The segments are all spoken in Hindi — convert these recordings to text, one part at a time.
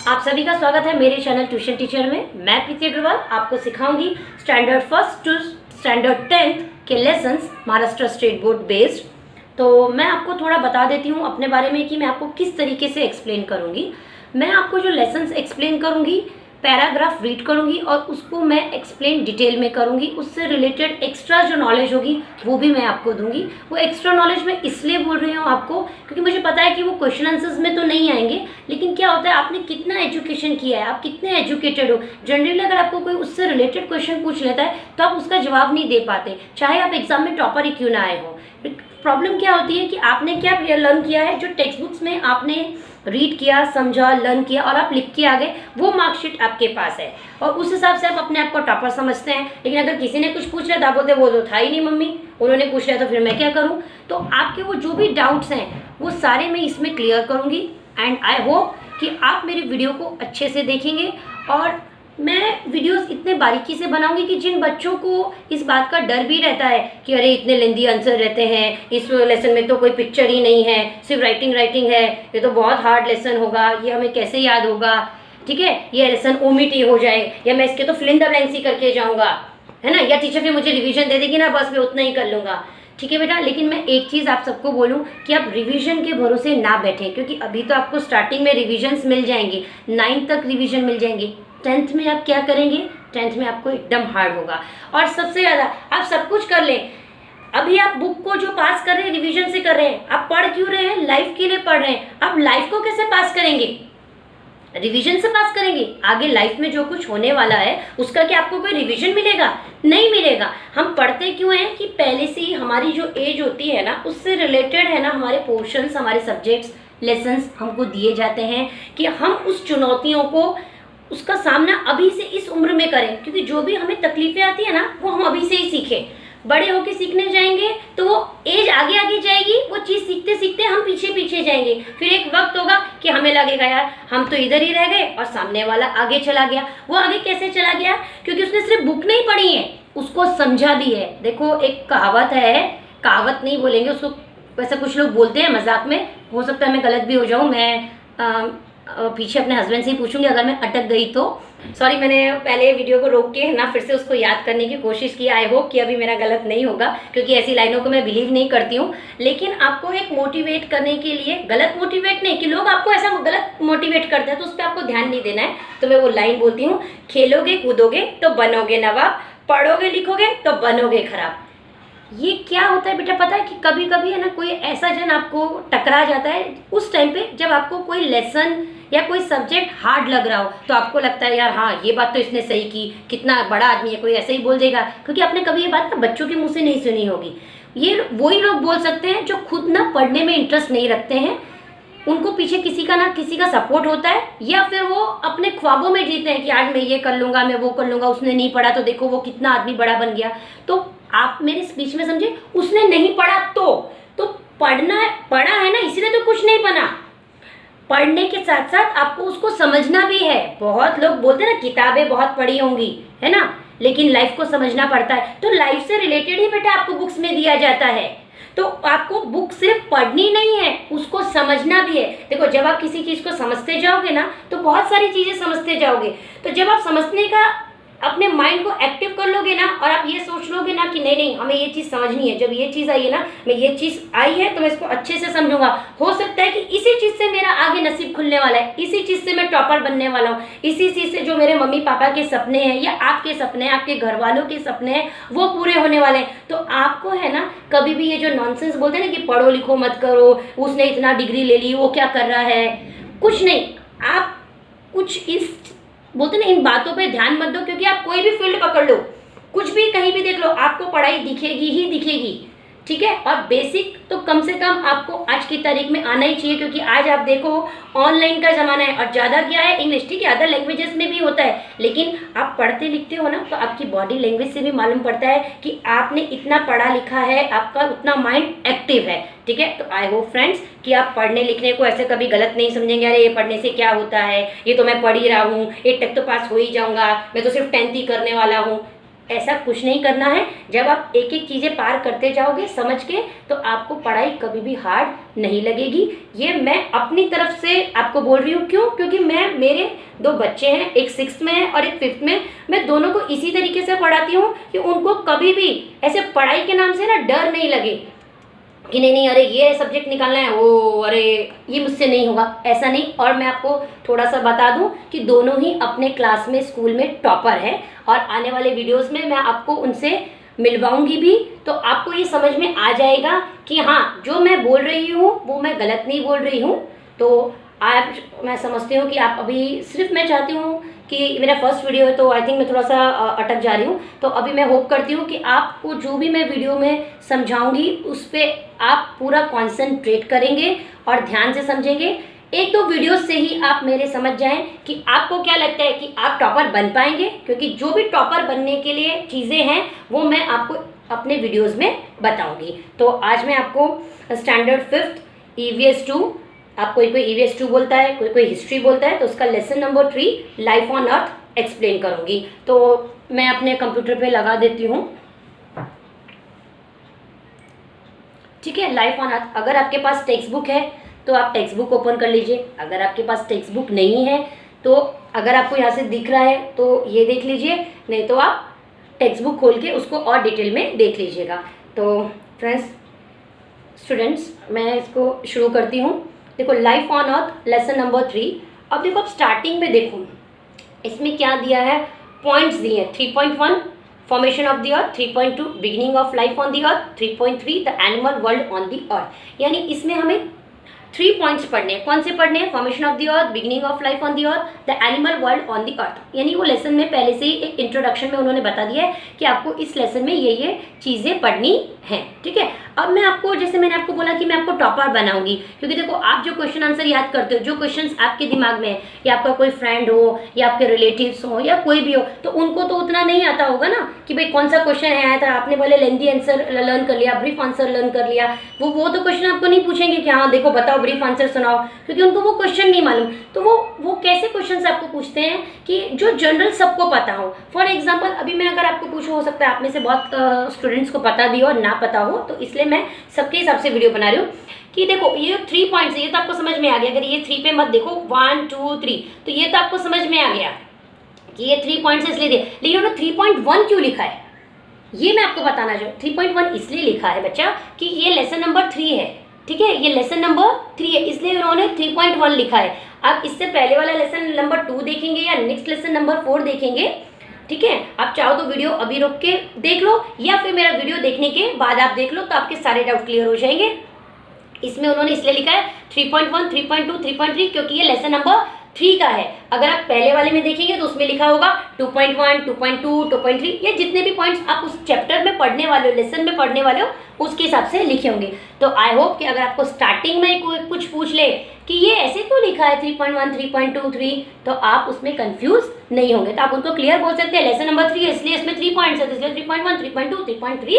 आप सभी का स्वागत है मेरे चैनल ट्यूशन टीचर में। मैं प्रीति अग्रवाल आपको सिखाऊंगी standard first to standard 10th के lessons Maharashtra state board based. तो मैं आपको थोड़ा बता देती हूँ अपने बारे में कि मैं आपको किस तरीके से एक्सप्लेन करूँगी। मैं आपको जो लेसन्स एक्सप्लेन करूँगी, पैराग्राफ रीड करूँगी और उसको मैं एक्सप्लेन डिटेल में करूँगी। उससे रिलेटेड एक्स्ट्रा जो नॉलेज होगी वो भी मैं आपको दूंगी। वो एक्स्ट्रा नॉलेज मैं इसलिए बोल रही हूँ आपको क्योंकि मुझे पता है कि वो क्वेश्चन आंसर्स में तो नहीं आएंगे, लेकिन क्या होता है आपने कितना एजुकेशन किया है, आप कितने एजुकेटेड हो। जनरली अगर आपको कोई उससे रिलेटेड क्वेश्चन पूछ लेता है तो आप उसका जवाब नहीं दे पाते, चाहे आप एग्जाम में टॉपर ही क्यों ना आए हो। प्रॉब्लम क्या होती है कि आपने क्या लर्न किया है, जो टेक्स्ट बुक्स में आपने रीड किया, समझा, लर्न किया और आप लिख के आ गए, वो मार्कशीट आपके पास है और उस हिसाब से आप अपने आप को टॉपर समझते हैं। लेकिन अगर किसी ने कुछ पूछ लिया तो आप बोलते वो तो था ही नहीं मम्मी, उन्होंने पूछ लिया तो फिर मैं क्या करूं। तो आपके वो जो भी डाउट्स हैं वो सारे मैं इसमें क्लियर करूंगी एंड आई होप कि आप मेरी वीडियो को अच्छे से देखेंगे। और मैं वीडियोस इतने बारीकी से बनाऊंगी कि जिन बच्चों को इस बात का डर भी रहता है कि अरे इतने लेंदी आंसर रहते हैं, इस लेसन में तो कोई पिक्चर ही नहीं है, सिर्फ राइटिंग है, ये तो बहुत हार्ड लेसन होगा, ये हमें कैसे याद होगा, ठीक है, ये लेसन ओमिट ही हो जाए या मैं इसके तो फिल इन द ब्लैंक्स ही करके जाऊँगा, है ना, या टीचर फिर मुझे रिविजन दे देगी ना, बस मैं उतना ही कर लूँगा। ठीक है बेटा, लेकिन मैं एक चीज़ आप सबको बोलूं कि आप रिवीजन के भरोसे ना बैठें, क्योंकि अभी तो आपको स्टार्टिंग में रिविजन्स मिल जाएंगे, 9th तक रिवीजन मिल जाएंगे। 10th में आप क्या करेंगे, 10th में आपको एकदम हार्ड होगा। और सबसे ज़्यादा आप सब कुछ कर लें, अभी आप बुक को जो पास कर रहे हैं रिविजन से कर रहे हैं, आप पढ़ क्यों रहे हैं, लाइफ के लिए पढ़ रहे हैं। आप लाइफ को कैसे पास करेंगे, रिवीजन से पास करेंगे। आगे लाइफ में जो कुछ होने वाला है उसका क्या आपको कोई रिवीजन मिलेगा, नहीं मिलेगा। हम पढ़ते क्यों हैं कि पहले से ही हमारी जो एज होती है ना उससे रिलेटेड है ना, हमारे पोर्शंस, हमारे सब्जेक्ट्स, लेसन्स हमको दिए जाते हैं कि हम उस चुनौतियों को, उसका सामना अभी से इस उम्र में करें, क्योंकि जो भी हमें तकलीफें आती है ना वो हम अभी से ही सीखें। बड़े होके सीखने जाएंगे तो वो एज आगे आगे जाएगी, वो चीज़ सीखते सीखते हम पीछे पीछे जाएंगे। फिर एक वक्त होगा कि हमें लगेगा यार हम तो इधर ही रह गए और सामने वाला आगे चला गया। वो आगे कैसे चला गया, क्योंकि उसने सिर्फ बुक नहीं पढ़ी है, उसको समझा भी है। देखो एक कहावत है, कहावत नहीं बोलेंगे उसको, वैसे कुछ लोग बोलते हैं मजाक में, हो सकता है मैं गलत भी हो जाऊँ, मैं पीछे अपने हस्बैंड से ही पूछूंगी अगर मैं अटक गई तो। सॉरी, मैंने पहले वीडियो को रोक के ना फिर से उसको याद करने की कोशिश की। आई होप कि अभी मेरा गलत नहीं होगा, क्योंकि ऐसी लाइनों को मैं बिलीव नहीं करती हूँ। लेकिन आपको एक मोटिवेट करने के लिए, गलत मोटिवेट नहीं कि लोग आपको ऐसा गलत मोटिवेट करते हैं तो उस पर आपको ध्यान नहीं देना है। तो मैं वो लाइन बोलती हूँ, खेलोगे कूदोगे तो बनोगे नवाब, पढ़ोगे लिखोगे तो बनोगे खराब। ये क्या होता है बेटा, पता है कि कभी कभी है ना कोई ऐसा जन आपको टकरा जाता है उस टाइम पे जब आपको कोई लेसन या कोई सब्जेक्ट हार्ड लग रहा हो, तो आपको लगता है यार हाँ ये बात तो इसने सही की, कितना बड़ा आदमी है, कोई ऐसे ही बोल देगा, क्योंकि आपने कभी ये बात ना बच्चों के मुंह से नहीं सुनी होगी। ये वही लोग बोल सकते हैं जो खुद ना पढ़ने में इंटरेस्ट नहीं रखते हैं, उनको पीछे किसी का ना किसी का सपोर्ट होता है, या फिर वो अपने ख्वाबों में जीते हैं कि आज मैं ये कर लूँगा, मैं वो कर लूँगा, उसने नहीं पढ़ा तो देखो वो कितना आदमी बड़ा बन गया। तो आप मेरे स्पीच में समझे, उसने नहीं पढ़ा तो पढ़ा है ना, इसीलिए तो कुछ नहीं बना। पढ़ने के साथ साथ आपको उसको समझना भी है। बहुत लोग बोलते हैं ना किताबें बहुत पढ़ी होंगी, है ना, लेकिन लाइफ को समझना पड़ता है। तो लाइफ से रिलेटेड ही बेटा आपको बुक्स में दिया जाता है। तो आपको बुक सिर्फ पढ़नी नहीं है, उसको समझना भी है। देखो जब आप किसी चीज़ को समझते जाओगे ना तो बहुत सारी चीज़ें समझते जाओगे। तो जब आप समझने का अपने माइंड को एक्टिव कर लोगे ना और आप ये सोच लोगे ना कि नहीं नहीं हमें ये चीज़ समझनी है, जब ये चीज़ आई है ना, मैं ये चीज़ आई है तो मैं इसको अच्छे से समझूंगा, हो सकता है कि इसी चीज़ से मेरा आगे नसीब खुलने वाला है, इसी चीज़ से मैं टॉपर बनने वाला हूँ, इसी चीज़ से जो मेरे मम्मी पापा के सपने हैं या आपके सपने हैं, आपके घर वालों के सपने हैं, वो पूरे होने वाले हैं। तो आपको है ना कभी भी ये जो नॉनसेंस बोलते हैं ना कि पढ़ो लिखो मत करो, उसने इतना डिग्री ले ली, वो क्या कर रहा है, कुछ नहीं, आप कुछ इस बोलते ना इन बातों पे ध्यान मत दो, क्योंकि आप कोई भी फील्ड पकड़ लो, कुछ भी कहीं भी देख लो, आपको पढ़ाई दिखेगी ही दिखेगी। ठीक है, और बेसिक तो कम से कम आपको आज की तारीख में आना ही चाहिए, क्योंकि आज आप देखो ऑनलाइन का ज़माना है और ज़्यादा क्या है इंग्लिश, ठीक है, अदर लैंग्वेजेस में भी होता है, लेकिन आप पढ़ते लिखते हो ना तो आपकी बॉडी लैंग्वेज से भी मालूम पड़ता है कि आपने इतना पढ़ा लिखा है, आपका उतना माइंड एक्टिव है। ठीक है, तो आई होप फ्रेंड्स कि आप पढ़ने लिखने को ऐसे कभी गलत नहीं समझेंगे, अरे ये पढ़ने से क्या होता है, ये तो मैं पढ़ ही रहा हूँ, 8 तक तो पास हो ही जाऊँगा, मैं तो सिर्फ 10th ही करने वाला हूँ। ऐसा कुछ नहीं करना है। जब आप एक एक चीज़ें पार करते जाओगे समझ के, तो आपको पढ़ाई कभी भी हार्ड नहीं लगेगी। ये मैं अपनी तरफ से आपको बोल रही हूँ। क्यों? क्योंकि मेरे 2 बच्चे हैं, एक 6th में है और एक 5th में। मैं दोनों को इसी तरीके से पढ़ाती हूँ कि उनको कभी भी ऐसे पढ़ाई के नाम से ना डर नहीं लगे कि नहीं अरे ये सब्जेक्ट निकालना है, वो अरे ये मुझसे नहीं होगा, ऐसा नहीं। और मैं आपको थोड़ा सा बता दूं कि दोनों ही अपने क्लास में स्कूल में टॉपर है, और आने वाले वीडियोस में मैं आपको उनसे मिलवाऊंगी भी, तो आपको ये समझ में आ जाएगा कि हाँ, जो मैं बोल रही हूँ वो मैं गलत नहीं बोल रही हूँ। तो आप, मैं समझती हूँ कि आप अभी, सिर्फ मैं चाहती हूँ कि मेरा फर्स्ट वीडियो है तो आई थिंक मैं थोड़ा सा अटक जा रही हूँ। तो अभी मैं होप करती हूँ कि आपको जो भी मैं वीडियो में समझाऊंगी उस पर आप पूरा कॉन्सेंट्रेट करेंगे और ध्यान से समझेंगे। 1-2 वीडियो से ही आप मेरे समझ जाएं कि आपको क्या लगता है कि आप टॉपर बन पाएंगे, क्योंकि जो भी टॉपर बनने के लिए चीज़ें हैं वो मैं आपको अपने वीडियोज़ में बताऊँगी। तो आज मैं आपको स्टैंडर्ड 5th EVS 2, आप कोई EVS 2 बोलता है, कोई हिस्ट्री बोलता है, तो उसका lesson number 3 life on earth explain करूंगी। तो मैं अपने कंप्यूटर पे लगा देती हूँ। ठीक है, लाइफ ऑन अर्थ। अगर आपके पास टेक्स्ट बुक है तो आप टेक्स्ट बुक ओपन कर लीजिए। अगर आपके पास टेक्स्ट बुक नहीं है तो अगर आपको यहाँ से दिख रहा है तो ये देख लीजिए, नहीं तो आप टेक्स्ट बुक खोल के उसको और डिटेल में देख लीजिएगा। तो फ्रेंड्स, स्टूडेंट्स, मैं इसको शुरू करती हूँ। देखो, life on earth lesson number 3। अब देखो, अब स्टार्टिंग में देखो इसमें क्या दिया है, पॉइंट्स दिए हैं। 3.1 formation of the earth, 3.2 beginning of life on the earth, 3.3 the animal world on the अर्थ। यानी इसमें हमें 3 पॉइंट्स पढ़ने हैं। कौन से पढ़ने हैं? Formation of the earth, beginning of life on the earth, the animal world on the अर्थ। यानी वो लेसन में पहले से ही एक इंट्रोडक्शन में उन्होंने बता दिया है कि आपको इस लेसन में ये चीज़ें पढ़नी हैं। ठीक है, अब मैं आपको, जैसे मैंने आपको बोला कि मैं आपको टॉपर बनाऊंगी, क्योंकि देखो आप जो क्वेश्चन आंसर याद करते हो, जो क्वेश्चंस आपके दिमाग में है, या आपका कोई फ्रेंड हो या आपके रिलेटिव्स हो या कोई भी हो, तो उनको तो उतना नहीं आता होगा ना कि भाई कौन सा क्वेश्चन आया था, आपने बोले लेंथी आंसर लर्न कर लिया, ब्रीफ आंसर लर्न कर लिया। वो तो क्वेश्चन आपको नहीं पूछेंगे कि हाँ देखो बताओ ब्रीफ आंसर सुनाओ, क्योंकि उनको वो क्वेश्चन नहीं मालूम। तो वो कैसे क्वेश्चन आपको पूछते हैं कि जो जनरल सबको पता हो। फॉर एग्जाम्पल, अभी मैं अगर आपको पूछूं, हो सकता है आप में से बहुत स्टूडेंट्स को पता भी हो और ना पता हो, तो इसलिए मैं सबके हिसाब से वीडियो बना रही हूँ कि देखो ये 3 पॉइंट्स है, ये तो आपको समझ में आ गया। अगर ये 3 पे मत देखो, 1 2 3, तो ये तो आपको समझ में आ गया कि ये 3 पॉइंट्स इसलिए दिए। लेकिन उन्होंने 3.1 क्यों लिखा है, ये मैं आपको बताना चाहूँ। 3.1 इसलिए लिखा है बच्चा कि ये लेसन नंबर 3 है। ठीक है, ये लेसन नंबर 3 है, इसलिए उन्होंने 3.1 लिखा है। आप इससे पहले वाला लेसन नंबर 2 देखेंगे या नेक्स्ट लेसन नंबर 4 देखेंगे, ठीक है, आप चाहो तो वीडियो अभी रोक के देख लो या फिर मेरा वीडियो देखने के बाद आप देख लो, तो आपके सारे डाउट क्लियर हो जाएंगे। इसमें उन्होंने इसलिए लिखा है 3.1, 3.2, 3.3, क्योंकि ये लेसन नंबर 3 का है। अगर आप पहले वाले में देखेंगे तो उसमें लिखा होगा 2.1, 2.2, 2.3, ये जितने भी पॉइंट्स आप उस चैप्टर में पढ़ने वाले हो, लेसन में पढ़ने वाले हो, उसके हिसाब से लिखे होंगे। तो आई होप कि अगर आपको स्टार्टिंग में कोई कुछ पूछ ले कि ये ऐसे क्यों लिखा है 3.1, 3.2, 3, तो आप उसमें कंफ्यूज नहीं होंगे। तो आप उनको क्लियर बोल सकते हैं लेसन नंबर 3 है इसलिए इसमें 3 पॉइंट्स है, इसलिए 3.1, 3.2, 3.3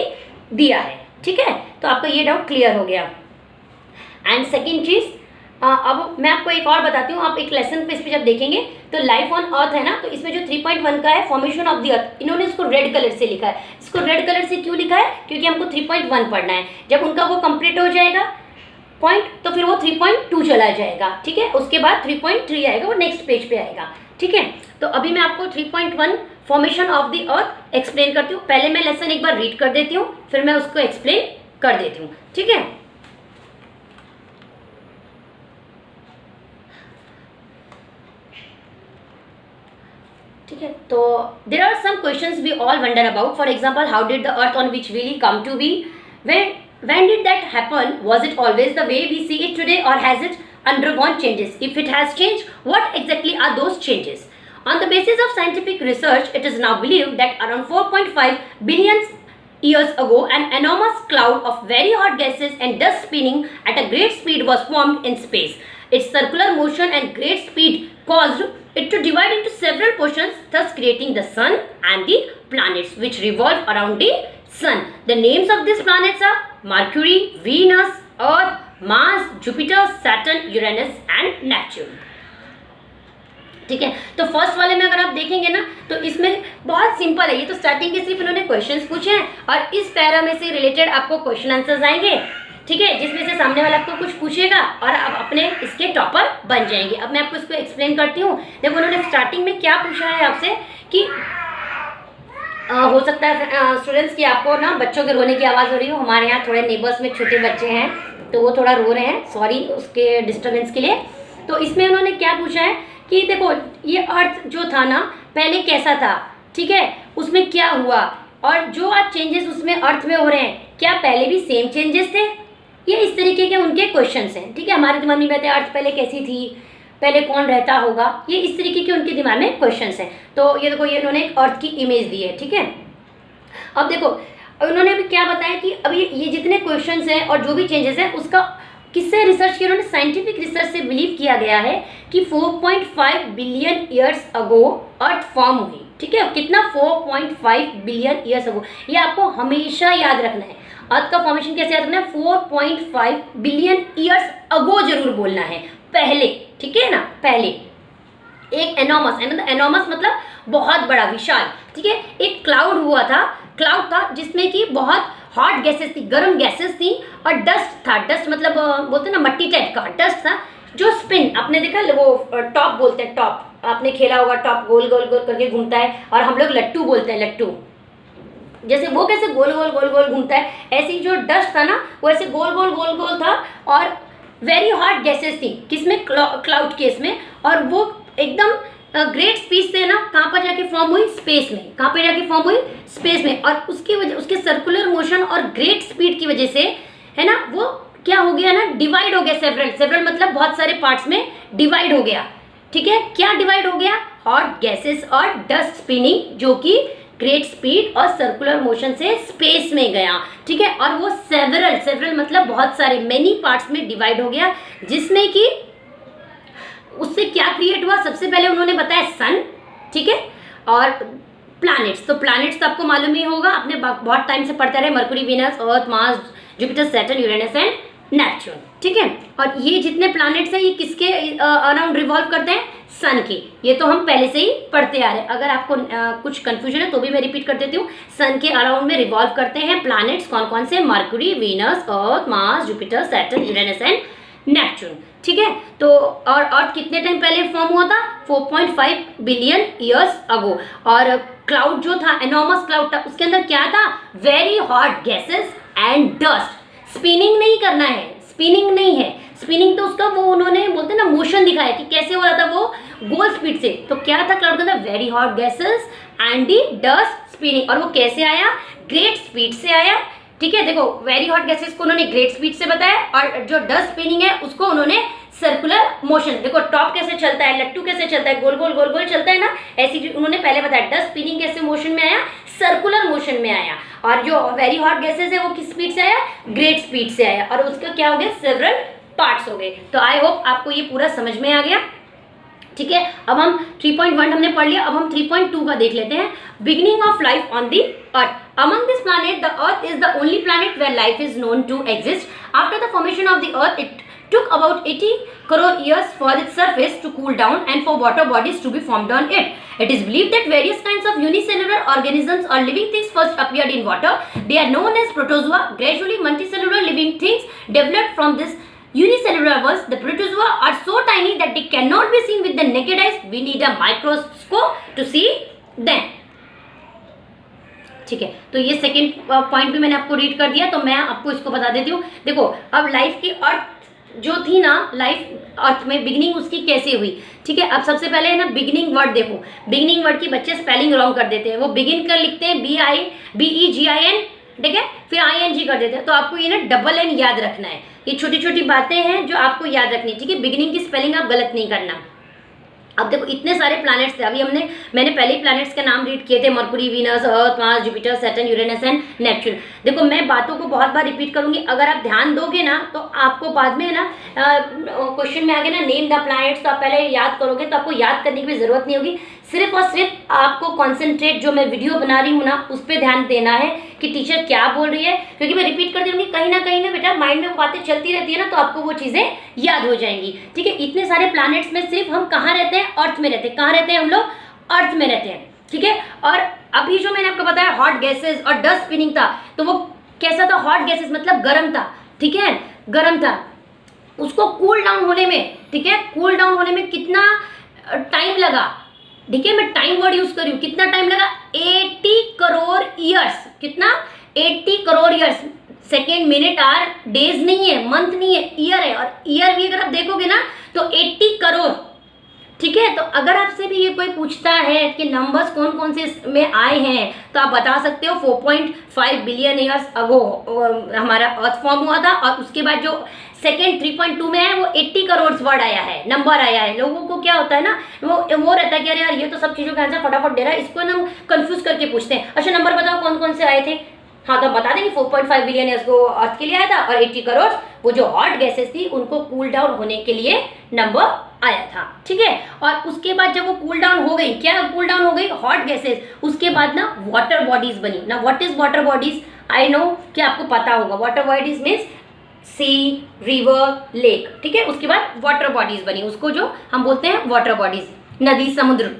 दिया है। ठीक है, तो आपका ये डाउट क्लियर हो गया। एंड सेकेंड चीज़, अब मैं आपको एक और बताती हूँ। आप एक लेसन पे इस पर जब देखेंगे तो लाइफ ऑन अर्थ है ना, तो इसमें जो 3.1 का है फॉर्मेशन ऑफ द अर्थ, इन्होंने इसको रेड कलर से लिखा है। इसको रेड कलर से क्यों लिखा है? क्योंकि हमको 3.1 पढ़ना है। जब उनका वो कंप्लीट हो जाएगा पॉइंट, तो फिर वो 3.2 चला जाएगा। ठीक है, उसके बाद 3.3 आएगा, वो नेक्स्ट पेज पे आएगा। ठीक है, तो अभी मैं आपको 3.1 formation of the earth explain करती हूँ। पहले मैं लेसन एक बार रीड कर देती हूँ, फिर मैं उसको एक्सप्लेन कर देती हूँ। ठीक है, ठीक है, तो there are some questions we all wonder about. For example, how did the earth on which we come to be? When did that happen? Was it always the way we see it today, or has it undergone changes? If it has changed, what exactly are those changes? On the basis of scientific research, it is now believed that around 4.5 billion years ago, an enormous cloud of very hot gases and dust spinning at a great speed was formed in space. Its circular motion and great speed caused it to divide into several portions, thus creating the sun and the planets which revolve around the sun. The names of these planets are Mercury, Venus, Earth, Mars, Jupiter, Saturn, Uranus and Neptune. ठीक है। तो फर्स्ट वाले में अगर आप देखेंगे ना तो इसमें बहुत सिंपल है, ये तो स्टार्टिंग के सिर्फ इन्होंने क्वेश्चंस पूछे हैं और इस पैरा में से रिलेटेड आपको क्वेश्चन आंसर्स आएंगे, ठीक है, जिसमें से सामने वाला आपको कुछ पूछेगा और आप अपने इसके टॉपर बन जाएंगे। अब मैं आपको इसको एक्सप्लेन करती हूँ। देखो उन्होंने स्टार्टिंग में क्या पूछा है आपसे कि हो सकता है स्टूडेंट्स की आपको ना बच्चों के रोने की आवाज़ हो रही हो। हमारे यहाँ थोड़े नेबर्स में छोटे बच्चे हैं तो वो थोड़ा रो रहे हैं, सॉरी उसके डिस्टर्बेंस के लिए। तो इसमें उन्होंने क्या पूछा है कि देखो ये अर्थ जो था ना पहले कैसा था, ठीक है, उसमें क्या हुआ और जो आज चेंजेस उसमें अर्थ में हो रहे हैं क्या पहले भी सेम चेंजेस थे। ये इस तरीके के उनके क्वेश्चंस हैं, ठीक है। हमारे दिमाग में कहते हैं अर्थ पहले कैसी थी, पहले कौन रहता होगा, ये इस तरीके के उनके दिमाग में क्वेश्चंस हैं। तो ये देखो ये उन्होंने एक अर्थ की इमेज दी है, ठीक है। अब देखो उन्होंने अभी क्या बताया कि अभी ये जितने क्वेश्चंस हैं और जो भी चेंजेस हैं उसका किससे रिसर्च किया उन्होंने, साइंटिफिक रिसर्च से बिलीव किया गया है कि 4.5 बिलियन ईयर्स अगो अर्थ फॉर्म हुई, ठीक है। कितना 4.5 बिलियन ईयर्स अगो, ये आपको हमेशा याद रखना है। अर्थ का फॉर्मेशन कैसे याद रखना है, 4.5 बिलियन ईयर्स अगो जरूर बोलना है, पहले, ठीक है ना, पहले। एक एनॉमस मतलब बहुत बड़ा, विशाल, ठीक है। एक क्लाउड क्लाउड था जिसमें कि बहुत हॉट गैसेस थी, गर्म गैसेस थी और डस्ट था। डस्ट मतलब बोलते हैं ना मट्टी टाइप का डस्ट था जो स्पिन, आपने देखा वो टॉप बोलते हैं, टॉप आपने खेला होगा, टॉप गोल गोल गोल करके घूमता है और हम लोग लट्टू बोलते हैं, लट्टू। जैसे वो कैसे गोल गोल गोल गोल घूमता है, ऐसी जो डस्ट था ना वो ऐसे गोल गोल गोल गोल था और वेरी हॉट गैसेस थी, किसमें, क्लाउड केस में। और वो एकदम ग्रेट स्पीड से ना कहाँ पर जाके फॉर्म हुई, स्पेस में। कहाँ पर जाके फॉर्म हुई, स्पेस में। और उसकी वजह, उसके सर्कुलर मोशन और ग्रेट स्पीड की वजह से है ना वो क्या हो गया ना, डिवाइड हो गया, सेवरल मतलब बहुत सारे पार्ट्स में डिवाइड हो गया, ठीक है। क्या डिवाइड हो गया, हॉट गैसेस और डस्ट स्पिनिंग जो कि ग्रेट स्पीड और सर्कुलर मोशन से स्पेस में गया, ठीक है। और वो सेवरल मतलब बहुत सारे, मेनी पार्ट्स में डिवाइड हो गया, जिसमें कि उससे क्या क्रिएट हुआ, सबसे पहले उन्होंने बताया सन, ठीक है, और प्लैनेट्स। तो प्लैनेट्स तो आपको मालूम ही होगा, आपने बहुत टाइम से पढ़ते रहे, Mercury, Venus, earth, Mars, Jupiter, Saturn, Uranus and Neptune, ठीक है। और ये जितने प्लैनेट्स हैं ये किसके अराउंड रिवॉल्व करते हैं, सन के। ये तो हम पहले से ही पढ़ते आ रहे हैं, अगर आपको कुछ कंफ्यूजन है तो भी मैं रिपीट कर देती हूँ। सन के अराउंड में रिवॉल्व करते हैं प्लैनेट्स, कौन कौन से, Mercury, Venus, earth, Mars, Jupiter, Saturn, Uranus and Neptune, ठीक है। तो और अर्थ कितने टाइम पहले फॉर्म हुआ था, 4.5 बिलियन ईयर्स अगो। और क्लाउड जो था, एनॉर्मस क्लाउड था, उसके अंदर क्या था, very hot gases and dust. Spinning नहीं करना है, स्पिनिंग नहीं है, स्पिनिंग तो उसका वो उन्होंने बोलते ना मोशन दिखाया कि कैसे हो रहा था वो गोल स्पीड से। तो क्या था क्लाउड के अंदर, very hot gases and the dust spinning. और वो कैसे आया, ग्रेट स्पीड से आया, ठीक है। देखो वेरी हॉट गैसेस को उन्होंने ग्रेट स्पीड से बताया और जो डस्ट स्पिनिंग है उसको उन्होंने सर्कुलर मोशन। देखो टॉप कैसे चलता है, लट्टू कैसे चलता है, गोल गोल गोल गोल चलता है ना, ऐसी उन्होंने पहले बताया। डस्ट स्पिनिंग कैसे मोशन में आया, सर्कुलर मोशन में आया। और जो वेरी हॉट गैसेस है वो किस स्पीड से आया, ग्रेट स्पीड से आया। और उसका क्या हो गया, सेवरल पार्ट्स हो गए। तो आई होप आपको ये पूरा समझ में आ गया, ठीक है। अब हम 3.1 हमने पढ़ लिया, अब हम 3.2 का देख लेते हैं, beginning of life on the earth. Among this planet, the Earth is the only planet where life is known to exist. After the formation of the Earth, it took about 80 crore years for its surface to cool down and for water bodies to be formed on it. It is believed that various kinds of unicellular organisms or living things first appeared in water. They are known as protozoa. Gradually, multicellular living things developed from this unicellular world. The protozoa are so tiny that they cannot be seen with the naked eyes. We need a microscope to see them. ठीक है। तो ये सेकंड पॉइंट भी मैंने आपको रीड कर दिया, तो मैं आपको इसको बता देती हूँ। देखो अब लाइफ की अर्थ जो थी ना, लाइफ अर्थ में बिगिनिंग उसकी कैसे हुई, ठीक है। अब सबसे पहले है ना बिगिनिंग वर्ड देखो, बिगिनिंग वर्ड की बच्चे स्पेलिंग रॉन्ग कर देते हैं, वो बिगिन कर लिखते हैं BIGIN, ठीक है, फिर ING कर देते हैं। तो आपको ये ना डबल N याद रखना है, ये छोटी छोटी बातें हैं जो आपको याद रखनी है, ठीक है। बिगिनिंग की स्पेलिंग आप गलत नहीं करना। अब देखो इतने सारे प्लैनेट्स थे, अभी मैंने पहले ही प्लैनेट्स के नाम रीड किए थे, Mercury, Venus, earth, Mars, Jupiter, Saturn, Uranus and Neptune. देखो मैं बातों को बहुत बार रिपीट करूंगी, अगर आप ध्यान दोगे ना तो आपको बाद में ना क्वेश्चन में आगे ना नेम द प्लैनेट्स, तो आप पहले याद करोगे तो आपको याद करने की भी जरूरत नहीं होगी। सिर्फ और सिर्फ आपको कॉन्सेंट्रेट, जो मैं वीडियो बना रही हूँ ना उस पर ध्यान देना है कि टीचर क्या बोल रही है, क्योंकि मैं रिपीट कर दूंगी, कहीं ना बेटा माइंड में वो बातें चलती रहती है ना, तो आपको वो चीज़ें याद हो जाएंगी। ठीक है, इतने सारे प्लैनेट्स में सिर्फ हम कहाँ रहते हैं, अर्थ में रहते हैं। कहाँ रहते हैं हम लोग, अर्थ में रहते हैं। ठीक है, और अभी जो मैंने आपको बताया हॉट गैसेस और डस्ट स्पिनिंग था, तो वो कैसा था, हॉट गैसेस मतलब गर्म था। ठीक है, गर्म था, उसको कूल डाउन होने में, ठीक है, कूल डाउन होने में कितना टाइम लगा। ठीक है, मैं टाइम वर्ड यूज कर रही हूँ, कितना टाइम लगा, 80 करोड़ ईयर्स। कितना, 80 crore years. Second, minute, hour, days नहीं है, मंथ नहीं है, ईयर है। और ईयर भी अगर आप देखोगे ना तो 80 करोड़। ठीक है, तो अगर आपसे भी ये कोई पूछता है कि नंबर्स कौन कौन से में आए हैं, तो आप बता सकते हो 4.5 बिलियन ईयर्स अगो हमारा अर्थ फॉर्म हुआ था, और उसके बाद जो सेकेंड 3.2 में है वो 80 करोड़ वर्ड आया है, नंबर आया है। लोगों को क्या होता है ना, वो रहता है कि अरे यार ये तो सब चीज़ों का आंसर फटाफट दे रहा है, इसको ना कंफ्यूज करके पूछते हैं। अच्छा नंबर बताओ कौन कौन से आए थे। हाँ, तो बता देंगे 4.5 बिलियन ईयर्स को अर्थ के लिए आया था, और 80 करोड़ वो जो हॉट गैसेस थी उनको कूल डाउन होने के लिए नंबर आया था। ठीक है, और उसके बाद जब वो कूल डाउन हो गई, क्या कूल डाउन हो गई, हॉट गैसेस, उसके बाद ना वाटर बॉडीज बनी ना। What is water bodies, I know कि आपको पता होगा। वाटर बॉडीज मीन्स सी, रिवर, लेक। ठीक है, उसके बाद वाटर बॉडीज बनी, उसको जो हम बोलते हैं वाटर बॉडीज, नदी, समुद्र।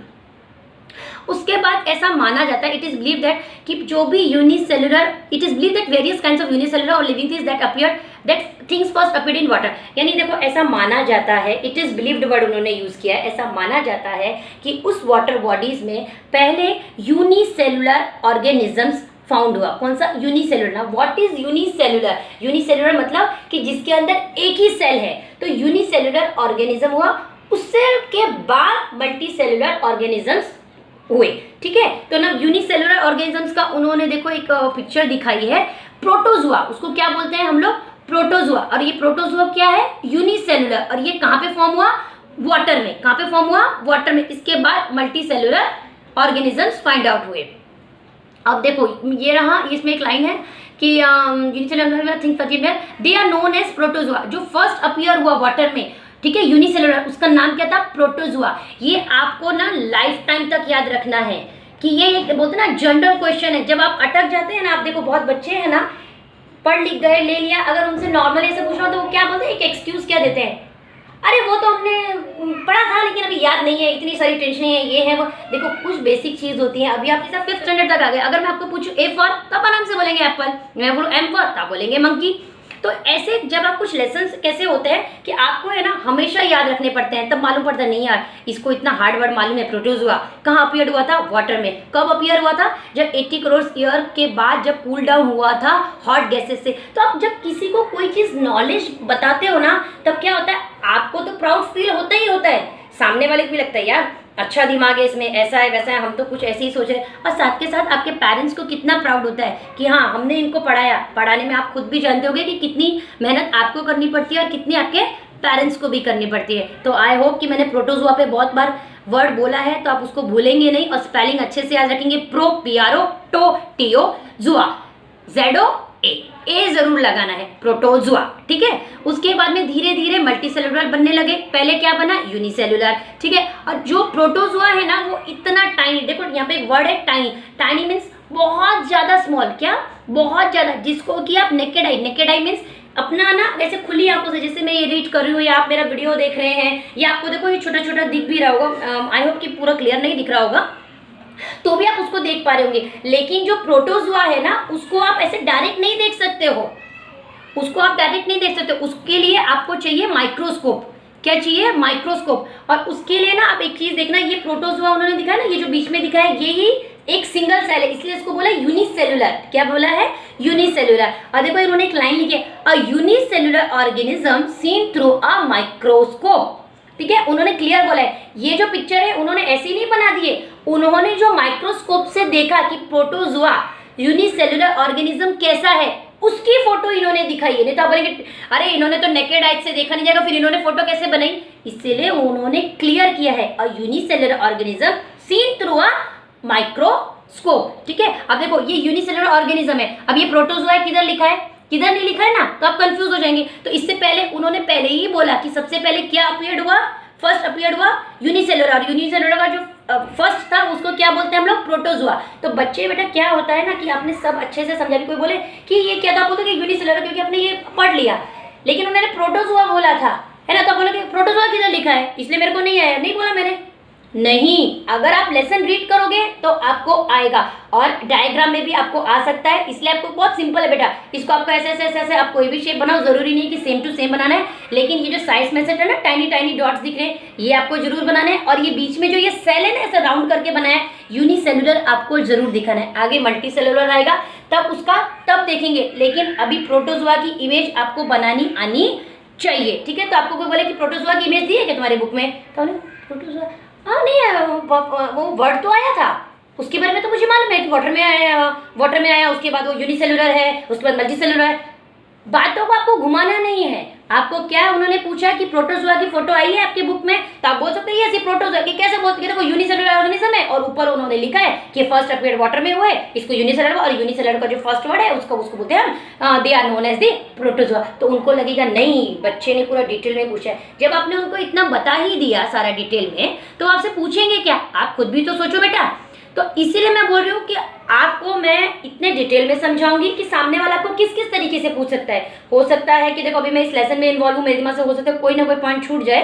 उसके बाद ऐसा माना जाता है, इट इज बिलीव दैट कि जो भी unicellular, it is believe that various kinds of unicellular और living things that appear, that things first appeared in water. यानी देखो ऐसा माना जाता है, इट इज बिलीव्ड वर्ड उन्होंने यूज किया है, ऐसा माना जाता है कि उस वाटर बॉडीज में पहले यूनिसेलुलर ऑर्गेनिजम्स फाउंड हुआ। कौन सा, यूनिसेलुलर ना। व्हाट इज यूनिसेलुलर, यूनिसेलुलर मतलब कि जिसके अंदर एक ही सेल है, तो यूनिसेलुलर ऑर्गेनिज्म हुआ। उससे के बाद मल्टी सेलुलर ऑर्गेनिजम्स हुए। ठीक है, तो ना यूनिसेलुलर ऑर्गेनिजम्स का उन्होंने देखो एक पिक्चर दिखाई है, प्रोटोजुआ, उसको क्या बोलते हैं हम लोग, प्रोटोजुआ। और ये प्रोटोजुआ क्या है, यूनिसेलुलर, और ये कहाँ पे फॉर्म हुआ, वाटर में। कहाँ पे फॉर्म हुआ, वाटर में। इसके बाद multi cellular organisms find out हुए। अब देखो ये रहा, इसमें एक लाइन है कि unicellular things they are known as protozoa. जो फर्स्ट अपीयर हुआ वाटर में, ठीक है, यूनिसेलुलर, उसका नाम क्या था, प्रोटोजुआ। ये आपको ना लाइफ टाइम तक याद रखना है कि ये एक बोलते ना जनरल क्वेश्चन है। जब आप अटक जाते हैं ना, आप देखो बहुत बच्चे हैं ना, पढ़ लिख गए, ले लिया, अगर उनसे नॉर्मल ऐसे पूछना तो वो क्या बोलते हैं, एक एक्सक्यूज क्या देते हैं, अरे वो तो हमने पढ़ा था लेकिन अभी याद नहीं है, इतनी सारी टेंशन है, ये है वो। देखो कुछ बेसिक चीज होती है। अभी आप जैसे 5th स्टैंडर्ड तक आ गए, अगर मैं आपको पूछूं ए फॉर, तो आप आराम से बोलेंगे एप्पल। मैं बोलूँ एम फॉर, तो आप बोलेंगे मंकी। तो ऐसे जब आप कुछ लेसन कैसे होते हैं कि आपको है ना हमेशा याद रखने पड़ते हैं, तब मालूम पड़ता नहीं यार इसको इतना हार्ड वर्ड मालूम है। प्रोटोजुआ कहाँ अपीयर हुआ था, वाटर में। कब अपीयर हुआ था, जब 80 करोड़ ईयर के बाद जब कूल डाउन हुआ था हॉट गैसेस से। तो आप जब किसी को कोई चीज नॉलेज बताते हो ना, तब क्या होता है, आपको तो प्राउड फील होता ही होता है, सामने वाले को भी लगता है यार अच्छा दिमाग है इसमें, ऐसा है वैसा है, हम तो कुछ ऐसे ही सोच रहे हैं। और साथ के साथ आपके पेरेंट्स को कितना प्राउड होता है कि हाँ हमने इनको पढ़ाया। पढ़ाने में आप खुद भी जानते होंगे कि कितनी मेहनत आपको करनी पड़ती है और कितनी आपके पेरेंट्स को भी करनी पड़ती है। तो आई होप कि मैंने प्रोटोजुआ पे बहुत बार वर्ड बोला है तो आप उसको भूलेंगे नहीं और स्पेलिंग अच्छे से याद रखेंगे। प्रो, PRO, टो, TO, जुआ, ZO, ए जरूर लगाना है, प्रोटोजुआ। ठीक है, उसके बाद में धीरे धीरे मल्टी सेलुलर बनने लगे। पहले क्या बना, यूनिसेलुलर। ठीक है, और जो प्रोटोजुआ है ना वो इतना टाइनी, देखो यहाँ पे एक वर्ड है टाइनी। टाइनी मीन्स बहुत ज्यादा स्मॉल, क्या बहुत ज्यादा, जिसको कि आप naked eye, naked I means अपना ना ऐसे खुली आंखों से, जैसे मैं ये रीड कर रही हूँ या आप मेरा वीडियो देख रहे हैं या आपको देखो ये छोटा छोटा दिख भी रहा होगा। आई होप कि पूरा क्लियर नहीं दिख रहा होगा तो भी आप उसको देख पा रहे होंगे। लेकिन जो प्रोटोजुआ है ना उसको आप ऐसे डायरेक्ट नहीं देख सकते हो, उसको आप डायरेक्ट नहीं देख सकते। उसके लिए आपको चाहिए माइक्रोस्कोप। क्या चाहिए, माइक्रोस्कोप। और उसके लिए ना आप एक चीज देखना, ये प्रोटोजुआ उन्होंने दिखाया ना, ये जो बीच में दिखा है ये ही एक सिंगल सेल है, इसलिए इसको बोला यूनिसेलुलर। क्या बोला है, यूनिसेलुलर। और देखो इन्होंने एक लाइन लिखी है, a unicellular organism seen through a microscope. ठीक है, उन्होंने क्लियर बोला है। ये जो पिक्चर है उन्होंने ऐसे नहीं बना दिए, उन्होंने जो माइक्रोस्कोप से देखा कि प्रोटोजुआ यूनिसेलुलर ऑर्गेनिज्म कैसा है उसकी फोटो इन्होंने दिखाई है। नहीं तो आप बोलेंगे अरे इन्होंने तो नेकेड आइज से देखा नहीं जाएगा, फिर इन्होंने फोटो कैसे बनाई, इसलिए उन्होंने क्लियर किया है a unicellular organism seen through a microscope. ठीक है, अब देखो ये यूनिसेलुलर ऑर्गेनिज्म है, अब ये प्रोटोजुआ किधर लिखा है, किधर नहीं लिखा है ना, तो आप कंफ्यूज हो जाएंगे। तो इससे पहले उन्होंने पहले ही बोला कि सबसे पहले क्या अपीयर्ड हुआ, फर्स्ट अपीयर्ड हुआ यूनिसेलुलर, यूनिसेलुलर का जो फर्स्ट था उसको क्या बोलते हैं हम लोग, प्रोटोजुआ। तो बच्चे बेटा क्या होता है ना कि आपने सब अच्छे से समझा, भी कोई बोले कि ये क्या था, बोलते कि यूनिसेलुलर, क्योंकि आपने ये पढ़ लिया, लेकिन उन्होंने प्रोटोजुआ बोला था, है ना, तो बोला कि प्रोटोजुआ किधर लिखा है, इसलिए मेरे को नहीं आया, नहीं बोला मैंने, नहीं, अगर आप लेसन रीड करोगे तो आपको आएगा, और डायग्राम में भी आपको आ सकता है, इसलिए आपको बहुत सिंपल है बेटा, इसको आपको ऐसे ऐसे ऐसे ऐसे आप कोई भी शेप बनाओ, जरूरी नहीं कि सेम टू सेम बनाना है, लेकिन ये जो साइज मैसेज है ना, टाइनी टाइनी डॉट्स दिख रहे हैं, ये आपको जरूर बनाना है, और ये बीच में जो ये सेल है ना, ऐसे राउंड करके बनाया है, यूनिसेलुलर आपको जरूर दिखाना है, आगे मल्टी सेलुलर आएगा तब उसका तब देखेंगे, लेकिन अभी प्रोटोजुआ की इमेज आपको बनानी आनी चाहिए, ठीक है। तो आपको कोई बोले कि प्रोटोजुआ की इमेज दी है क्या तुम्हारे बुक में, तो प्रोटोजुआ, हाँ नहीं है, वो वर्ड तो आया था, उसके बारे में तो मुझे मालूम है कि वाटर में आया, उसके बाद वो यूनिसेलुलर है, उसके बाद मल्टी सेलुलर है, बातों को आपको घुमाना नहीं है। आपको क्या उन्होंने पूछा कि प्रोटोजुआ की फोटो आई है आपके बुक में, तो आप बोल सकते हैं ये प्रोटोजुआ की, कैसे बोलते हैं, देखो यूनिसेलुलर ऑर्गेनिज्म है, और ऊपर उन्होंने लिखा है कि फर्स्ट अपीयर्ड वाटर में हुए, इसको यूनिसेलुलर, और यूनिसेलुलर का जो फर्स्ट वर्ड है उसको बोलते हैं हम, they are known as the protozoa. तो उनको लगेगा नहीं, बच्चे ने पूरा डिटेल में पूछा है, जब आपने उनको इतना बता ही दिया सारा डिटेल में, तो आपसे पूछेंगे क्या, आप खुद भी तो सोचो बेटा। तो इसीलिए मैं बोल रही हूँ कि आपको मैं इतने डिटेल में समझाऊंगी कि सामने वाला को किस किस तरीके से पूछ सकता है। हो सकता है कि देखो अभी मैं इस लेसन में इन्वॉल्व हूँ, मेरे दिमाग से हो सकता है कोई ना कोई पॉइंट छूट जाए,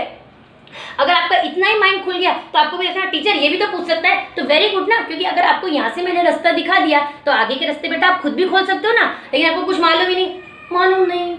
अगर आपका इतना ही माइंड खुल गया तो आपको भी ऐसा टीचर ये भी तो पूछ सकता है, तो वेरी गुड ना, क्योंकि अगर आपको यहाँ से मैंने रास्ता दिखा दिया तो आगे के रास्ते बेटा आप खुद भी खोल सकते हो ना, लेकिन आपको कुछ मालूम नहीं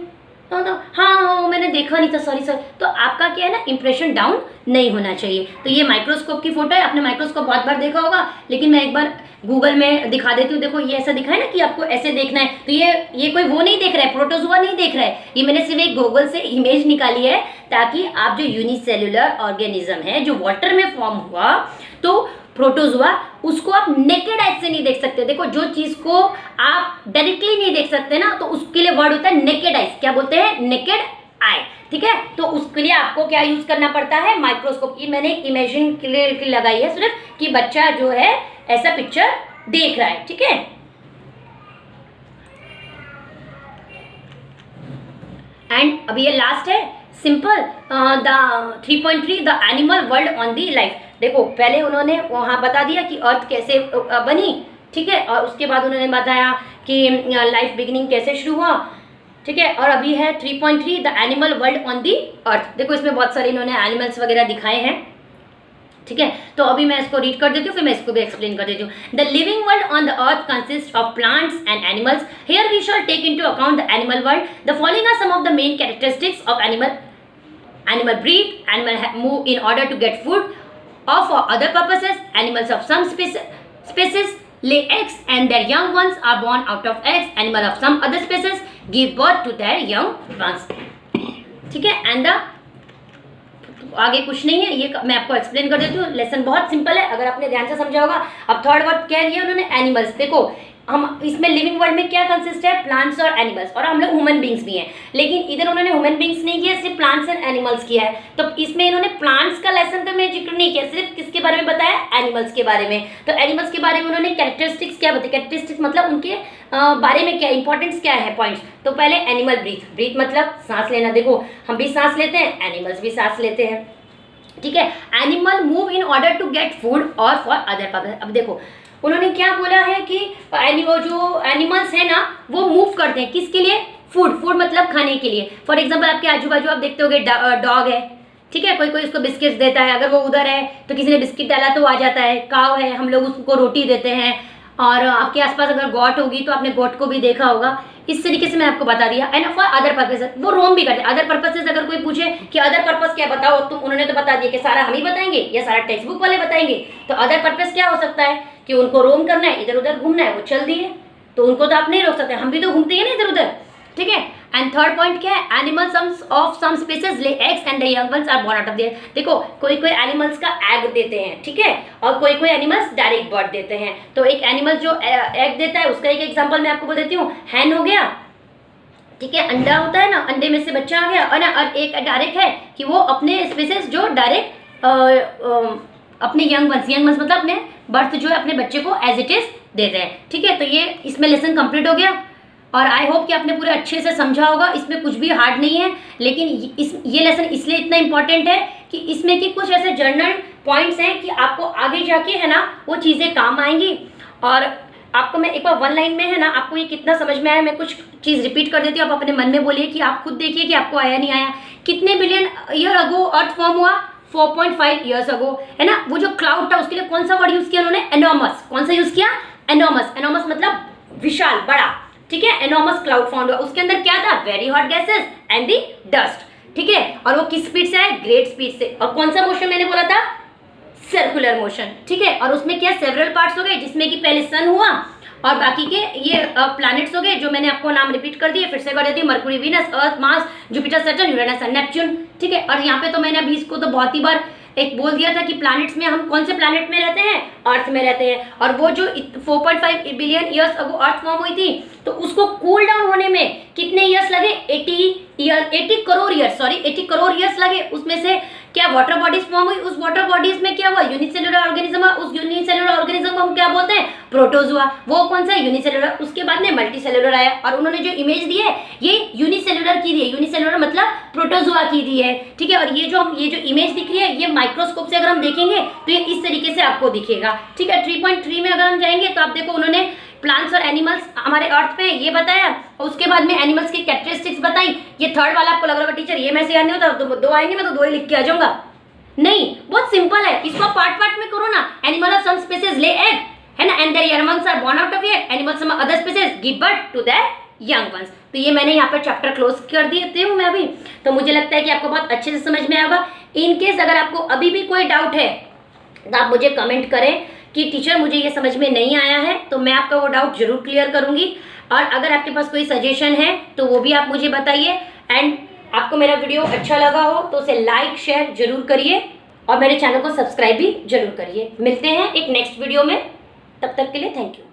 तो हाँ मैंने देखा नहीं था, सॉरी सर, तो आपका क्या है ना, इंप्रेशन डाउन नहीं होना चाहिए। तो ये माइक्रोस्कोप की फोटो है, आपने माइक्रोस्कोप बहुत बार देखा होगा, लेकिन मैं एक बार गूगल में दिखा देती हूँ। देखो ये ऐसा दिखा है ना कि आपको ऐसे देखना है, तो ये कोई वो नहीं देख रहा है, प्रोटोजुआ नहीं देख रहा है, ये मैंने सिर्फ एक गूगल से इमेज निकाली है, ताकि आप जो यूनिसेलुलर ऑर्गेनिज्म है जो वाटर में फॉर्म हुआ, तो प्रोटोजुआ, उसको आप नेकेड आइज से नहीं देख सकते। देखो जो चीज को आप डायरेक्टली नहीं देख सकते ना, तो उसके लिए वर्ड होता है नेकेड आइज, क्या बोलते हैं, नेकेड आई, ठीक है। तो उसके लिए आपको क्या यूज करना पड़ता है, माइक्रोस्कोप। ये मैंने इमेजिन के लिए लगाई है सिर्फ कि बच्चा जो है ऐसा पिक्चर देख रहा है, ठीक है। एंड अभी ये लास्ट है, simple, the 3.3 the animal world on the life. देखो पहले उन्होंने वहाँ बता दिया कि अर्थ कैसे बनी, ठीक है, और उसके बाद उन्होंने बताया कि लाइफ बिगिनिंग कैसे शुरू हुआ, ठीक है। और अभी है 3.3 the animal world on the earth. देखो इसमें बहुत सारे इन्होंने एनिमल्स वगैरह दिखाए हैं, ठीक है। तो अभी मैं इसको रीड कर देती हूँ, फिर मैं इसको भी एक्सप्लेन कर देती हूँ। The living world on the earth consist of plants and animals. Here we shall take into account the animal world. The following are some of the main characteristics of animal breed, animal move in order to get food or for other purposes. Animals of some species lay eggs and their young ones are born out of eggs. Animal of some other species give birth to their young ones, ठीक है। एंड आगे कुछ नहीं है, ये मैं आपको एक्सप्लेन कर देती हूँ। लेसन बहुत सिंपल है, अगर आपने ध्यान से समझा होगा। अब थर्ड वर्ड क्या दिया उन्होंने, एनिमल्स। देखो हम इसमें लिविंग वर्ल्ड में क्या कंसिस्ट है, प्लांट्स और एनिमल्स, और हम लोग ह्यूमन बींग्स भी हैं, लेकिन इधर उन्होंने ह्यूमन बींग्स नहीं किया, सिर्फ प्लांट्स एंड एनिमल्स किया है। तो इसमें इन्होंने प्लांट्स का लेसन तो मैं जिक्र नहीं किया, सिर्फ किसके बारे में बताया, एनिमल्स के बारे में। तो एनिमल्स के बारे में उन्होंने कैरेक्टरिस्टिक्स क्या बताया, कैरेक्टरिस्टिक्स मतलब उनके बारे में क्या इंपॉर्टेंस क्या है, पॉइंट्स। तो पहले एनिमल ब्रीथ मतलब सांस लेना। देखो हम भी सांस लेते हैं, एनिमल्स भी सांस लेते हैं, ठीक है। Animal move in order to get food और फॉर अदर पर्पस। अब देखो उन्होंने क्या बोला है कि जो एनिमल्स है ना वो मूव करते हैं किसके लिए, फूड मतलब खाने के लिए। फॉर एग्जांपल आपके आजू बाजू आप देखते होगे डॉग है, ठीक है, कोई उसको बिस्किट्स देता है, अगर वो उधर है तो किसी ने बिस्किट डाला तो आ जाता है। काव है, हम लोग उसको रोटी देते हैं, और आपके आसपास अगर गॉट होगी तो आपने गॉट को भी देखा होगा। इस तरीके से मैं आपको बता दिया। एंड फॉर अदर पर्पसेस, वो रोम भी करते हैं। अदर पर्पसेस अगर कोई पूछे कि अदर पर्पस क्या बताओ, तो उन्होंने तो बता दिया कि सारा हम ही बताएंगे या सारा टेक्स्ट बुक वाले बताएंगे। तो अदर पर्पस क्या हो सकता है कि उनको रोम करना है, इधर उधर घूमना है, वो चल दिए, तो उनको तो आप नहीं रोक सकते, हम भी तो घूमते हैं ना इधर उधर, ठीक है। एंड थर्ड पॉइंट क्या है, animals of some species lay eggs and the young ones are born out of there. देखो कोई एनिमल्स का एग देते हैं, ठीक है, और कोई एनिमल्स डायरेक्ट बर्थ देते हैं। तो एक एनिमल जो एग देता है उसका एक एग्जांपल मैं आपको बोल देती हूँ, हैन हो गया, ठीक है, अंडा होता है ना, अंडे में से बच्चा आ गया, और एक डायरेक्ट है कि वो अपने स्पीसीज जो डायरेक्ट अपने यंग वंस मतलब अपने बर्थ जो है अपने बच्चे को एज इट इज देते हैं, ठीक है। तो ये इसमें लेसन कंप्लीट हो गया। और आई होप कि आपने पूरे अच्छे से समझा होगा। इसमें कुछ भी हार्ड नहीं है, लेकिन ये लेसन इसलिए इतना इंपॉर्टेंट है कि इसमें की कुछ ऐसे जर्नल पॉइंट्स हैं कि आपको आगे जाके है ना वो चीज़ें काम आएंगी। और आपको मैं एक बार वन लाइन में है ना आपको ये कितना समझ में आया, मैं कुछ चीज़ रिपीट कर देती हूँ, आप अपने मन में बोलिए कि आप खुद देखिए कि आपको आया नहीं आया। कितने बिलियन ईयर अगो अर्थ फॉर्म हुआ? 4.5 ईयर्स अगो, है ना। वो जो क्लाउड था उसके लिए कौन सा वर्ड यूज किया उन्होंने? एनॉर्मस। कौन सा यूज किया? एनॉर्मस। एनॉर्मस मतलब विशाल, बड़ा, ठीक है। एनॉर्मस क्लाउड फाउंड हुआ, उसके अंदर क्या था? Very hot gases and the dust, ठीक है। और वो किस स्पीड से है? ग्रेट स्पीड से। और कौन सा मोशन मैंने बोला था? सर्कुलर मोशन, ठीक है। और उसमें क्या सेवरल पार्ट्स हो गए, जिसमें कि पहले सन हुआ और बाकी के ये प्लैनेट्स हो गए, जो मैंने आपको नाम रिपीट कर दिए, फिर से कर देती हूँ। Mercury, Venus, earth, Mars, Jupiter, Saturn, Uranus and Neptune, ठीक है। और यहाँ पे तो मैंने अभी इसको तो बहुत ही बार एक बोल दिया था कि प्लैनेट्स में हम कौन से प्लैनेट में रहते हैं? अर्थ में रहते हैं। और वो जो 4.5 बिलियन ईयर्स अगो अर्थ फॉर्म हुई थी, तो उसको कूल डाउन होने में कितने ईयर्स लगे? 80 करोड़ ईयर्स लगे। उसमें से क्या वाटर बॉडीज फॉर्म हुई, उस वाटर बॉडीज में क्या हुआ? Unicellular organism. उस यूनिसेलुलर ऑर्गेनिज्म को हम क्या बोलते हैं? प्रोटोजुआ। वो कौन सा? यूनिसेलुलर। उसके बाद में मल्टीसेलुलर आया, और उन्होंने जो इमेज दी है ये यूनिसेलुलर की दी है। यूनिसेलुलर मतलब प्रोटोजुआ की दी है, ठीक है। और ये जो इमेज दिख रही है, ये माइक्रोस्कोप से अगर हम देखेंगे तो ये इस तरीके से आपको दिखेगा, ठीक है। 3.3 में अगर हम जाएंगे तो आप देखो उन्होंने प्लांट्स और एनिमल्स हमारे अर्थ पे ये बताया, और उसके बाद में एनिमल्स की कैरेक्टरिस्टिक्स बताई। ये थर्ड वाला आपको लग रहा है टीचर ये में से याद नहीं होता, तो दो आएंगे, मैं तो 2 ही लिख के आ जाऊंगा। नहीं, बहुत सिंपल है, इसको पार्ट पार्ट में करो ना। Animal of some species lay egg, है ना, and their young ones are born out of egg. Animals of other species give birth to their young ones. तो ये मैंने यहाँ पर चैप्टर क्लोज कर देती हूँ मैं अभी। तो मुझे लगता है कि आपको बहुत अच्छे से समझ में आएगा। इन केस अगर आपको अभी भी कोई डाउट है तो आप मुझे कमेंट करें कि टीचर मुझे ये समझ में नहीं आया है, तो मैं आपका वो डाउट जरूर क्लियर करूंगी। और अगर आपके पास कोई सजेशन है तो वो भी आप मुझे बताइए। एंड आपको मेरा वीडियो अच्छा लगा हो तो उसे लाइक शेयर जरूर करिए, और मेरे चैनल को सब्सक्राइब भी जरूर करिए। मिलते हैं एक नेक्स्ट वीडियो में, तब तक के लिए थैंक यू।